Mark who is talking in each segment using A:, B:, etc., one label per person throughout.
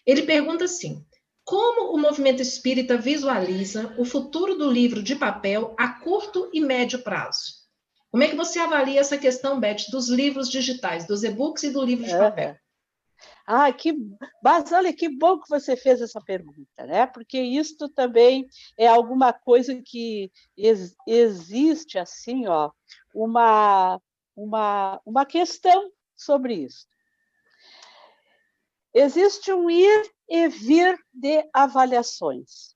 A: Ele pergunta assim: como o movimento espírita visualiza o futuro do livro de papel a curto e médio prazo? Como é que você avalia essa questão, Beth, dos livros digitais, dos e-books e do livro de papel?
B: Ah, mas olha, que bom que você fez essa pergunta, né? Porque isto também é alguma coisa que existe, assim, ó, uma questão sobre isso. Existe um ir e vir de avaliações.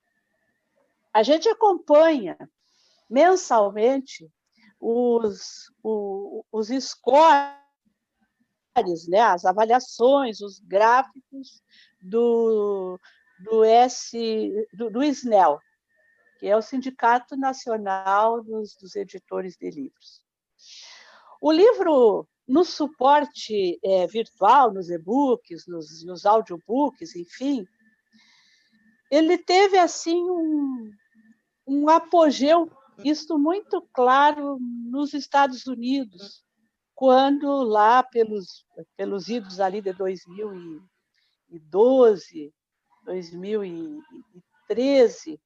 B: A gente acompanha mensalmente os scores, né, as avaliações, os gráficos do SNEL, que é o Sindicato Nacional dos Editores de Livros. O livro, no suporte virtual, nos e-books, nos audiobooks, enfim, ele teve assim um apogeu, isto muito claro nos Estados Unidos, quando lá pelos idos ali de 2012, 2013,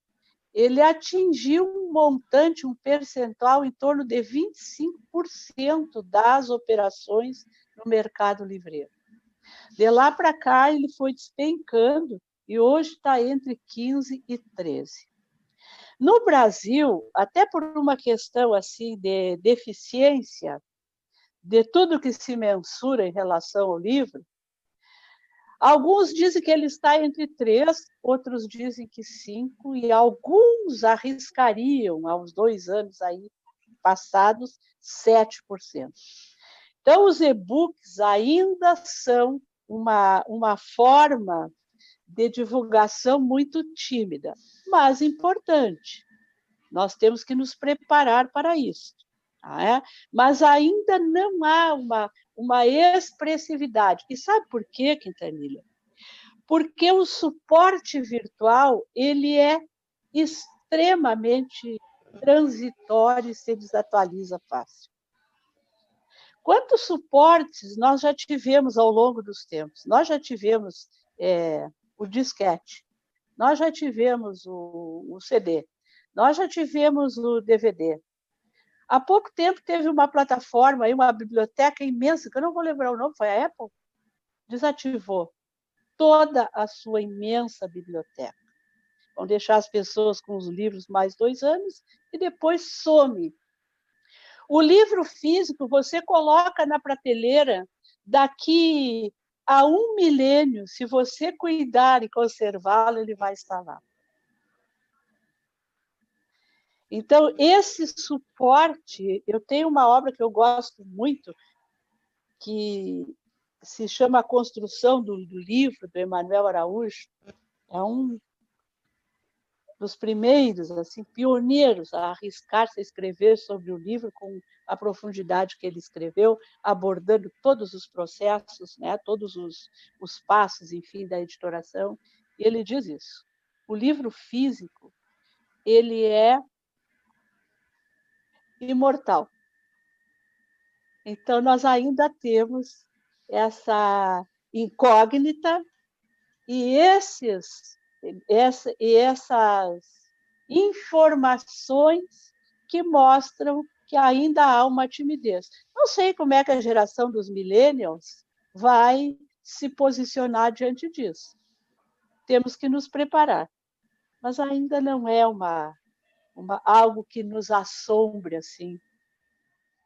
B: ele atingiu um montante, um percentual em torno de 25% das operações no mercado livreiro. De lá para cá, ele foi despencando e hoje está entre 15% e 13%. No Brasil, até por uma questão assim de deficiência de tudo que se mensura em relação ao livro, alguns dizem que ele está entre 3, outros dizem que 5, e alguns arriscariam, aos 2 anos aí passados, 7%. Então, os e-books ainda são uma forma de divulgação muito tímida, mas importante. Nós temos que nos preparar para isso. Mas ainda não há uma expressividade. E sabe por quê, Quintanilha? Porque o suporte virtual ele é extremamente transitório e se desatualiza fácil. Quantos suportes nós já tivemos ao longo dos tempos? Nós já tivemos o disquete, nós já tivemos o CD, nós já tivemos o DVD. Há pouco tempo teve uma plataforma, uma biblioteca imensa, que eu não vou lembrar o nome, foi a Apple, desativou toda a sua imensa biblioteca. Vão deixar as pessoas com os livros mais 2 anos e depois some. O livro físico você coloca na prateleira daqui a 1 milênio, se você cuidar e conservá-lo, ele vai estar lá. Então, esse suporte, eu tenho uma obra que eu gosto muito, que se chama A Construção do Livro, do Emanuel Araújo. É um dos primeiros, assim, pioneiros a arriscar-se a escrever sobre o livro com a profundidade que ele escreveu, abordando todos os processos, né, todos os passos, enfim, da editoração. E ele diz isso. O livro físico, ele é imortal. Então, nós ainda temos essa incógnita e essas informações que mostram que ainda há uma timidez. Não sei como é que a geração dos millennials vai se posicionar diante disso. Temos que nos preparar. Mas ainda não é algo que nos assombre assim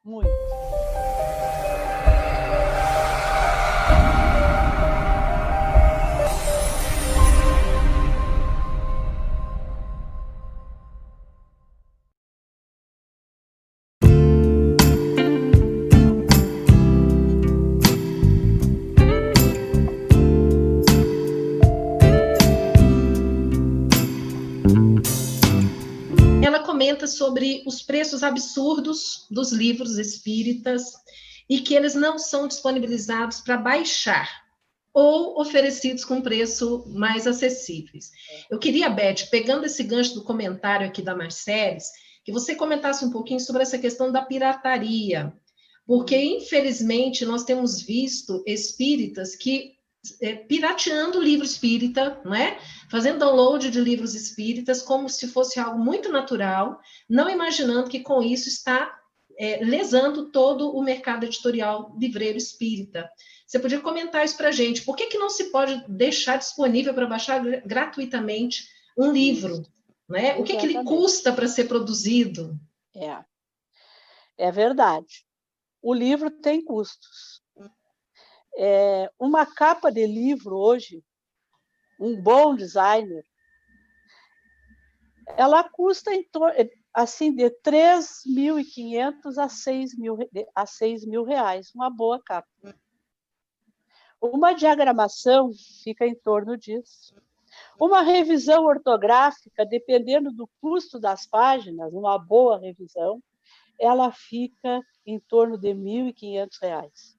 B: muito.
A: Ela comenta sobre os preços absurdos dos livros espíritas e que eles não são disponibilizados para baixar ou oferecidos com preço mais acessíveis. Eu queria, Beth, pegando esse gancho do comentário aqui da Marceles, que você comentasse um pouquinho sobre essa questão da pirataria, porque, infelizmente, nós temos visto espíritas que pirateando o livro espírita, não é? Fazendo download de livros espíritas como se fosse algo muito natural, não imaginando que com isso está lesando todo o mercado editorial livreiro espírita. Você podia comentar isso para a gente. Por que, que não se pode deixar disponível para baixar gratuitamente um livro? Né? O que, que ele custa para ser produzido?
B: É verdade. O livro tem custos. Uma capa de livro hoje, um bom designer, ela custa em torno assim, de 3.500 a 6 mil reais, uma boa capa. Uma diagramação fica em torno disso. Uma revisão ortográfica, dependendo do custo das páginas, uma boa revisão, ela fica em torno de R$ 1.500.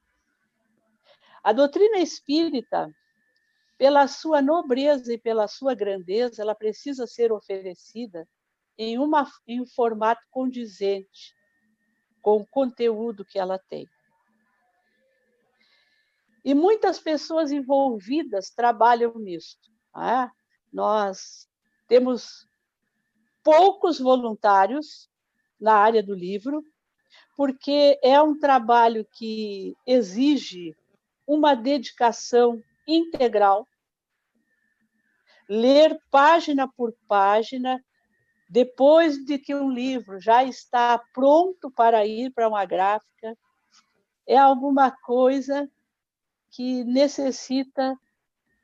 B: A doutrina espírita, pela sua nobreza e pela sua grandeza, ela precisa ser oferecida em um formato condizente com o conteúdo que ela tem. E muitas pessoas envolvidas trabalham nisso. Nós temos poucos voluntários na área do livro, porque é um trabalho que exige uma dedicação integral, ler página por página, depois de que um livro já está pronto para ir para uma gráfica, é alguma coisa que necessita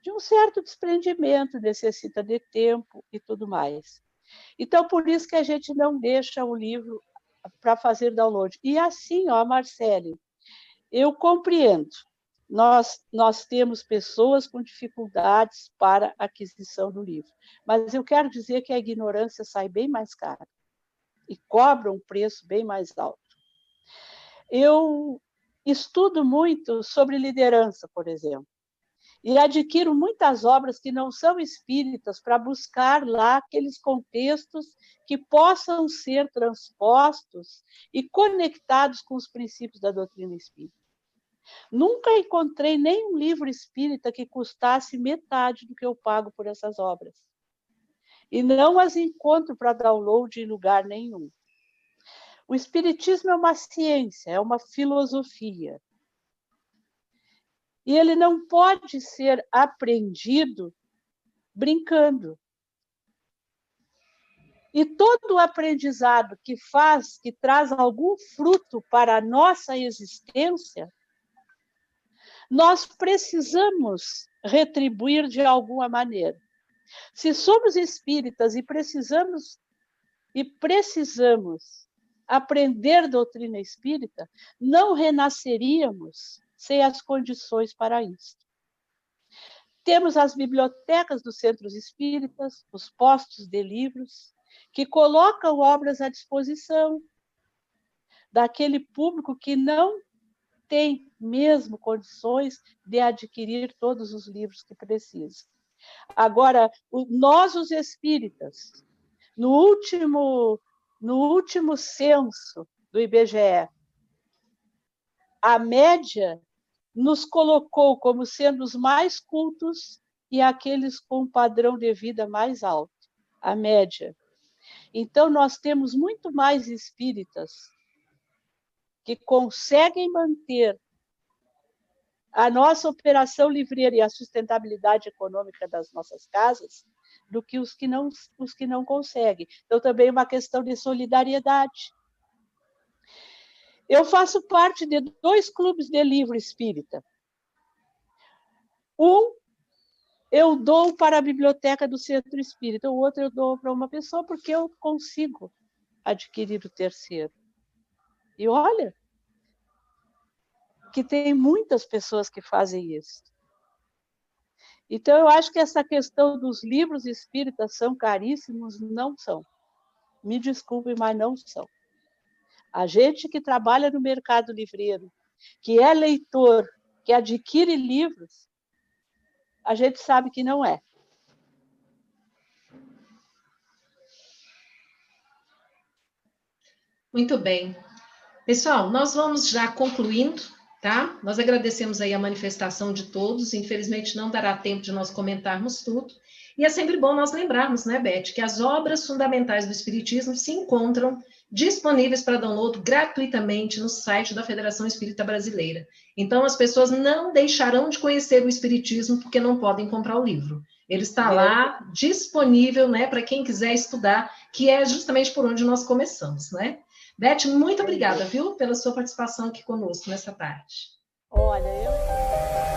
B: de um certo desprendimento, necessita de tempo e tudo mais. Então, por isso que a gente não deixa o livro para fazer download. E assim, Marcele, eu compreendo. Nós temos pessoas com dificuldades para a aquisição do livro, mas eu quero dizer que a ignorância sai bem mais cara e cobra um preço bem mais alto. Eu estudo muito sobre liderança, por exemplo, e adquiro muitas obras que não são espíritas para buscar lá aqueles contextos que possam ser transpostos e conectados com os princípios da doutrina espírita. Nunca encontrei nenhum livro espírita que custasse metade do que eu pago por essas obras. E não as encontro para download em lugar nenhum. O espiritismo é uma ciência, é uma filosofia. E ele não pode ser aprendido brincando. E todo o aprendizado que traz algum fruto para a nossa existência, nós precisamos retribuir de alguma maneira. Se somos espíritas e precisamos aprender doutrina espírita, não renasceríamos sem as condições para isso. Temos as bibliotecas dos centros espíritas, os postos de livros, que colocam obras à disposição daquele público que não tem mesmo condições de adquirir todos os livros que precisa. Agora, nós, os espíritas, no último censo do IBGE, a média nos colocou como sendo os mais cultos e aqueles com um padrão de vida mais alto, a média. Então, nós temos muito mais espíritas que conseguem manter a nossa operação livreira e a sustentabilidade econômica das nossas casas do que os que não conseguem. Então, também é uma questão de solidariedade. Eu faço parte de 2 clubes de livro espírita. Um eu dou para a biblioteca do centro espírita, o outro eu dou para uma pessoa porque eu consigo adquirir o terceiro. E olha, que tem muitas pessoas que fazem isso. Então, eu acho que essa questão dos livros espíritas são caríssimos, não são. Me desculpem, mas não são. A gente que trabalha no mercado livreiro, que é leitor, que adquire livros, a gente sabe que não é.
A: Muito bem. Pessoal, nós vamos já concluindo tá? Nós agradecemos aí a manifestação de todos, infelizmente não dará tempo de nós comentarmos tudo, e é sempre bom nós lembrarmos, né, Beth, que as obras fundamentais do Espiritismo se encontram disponíveis para download gratuitamente no site da Federação Espírita Brasileira. Então, as pessoas não deixarão de conhecer o Espiritismo porque não podem comprar o livro. Ele está lá disponível, né, para quem quiser estudar, que é justamente por onde nós começamos, né? Beth, muito obrigada, viu, pela sua participação aqui conosco nessa tarde.
B: Olha, eu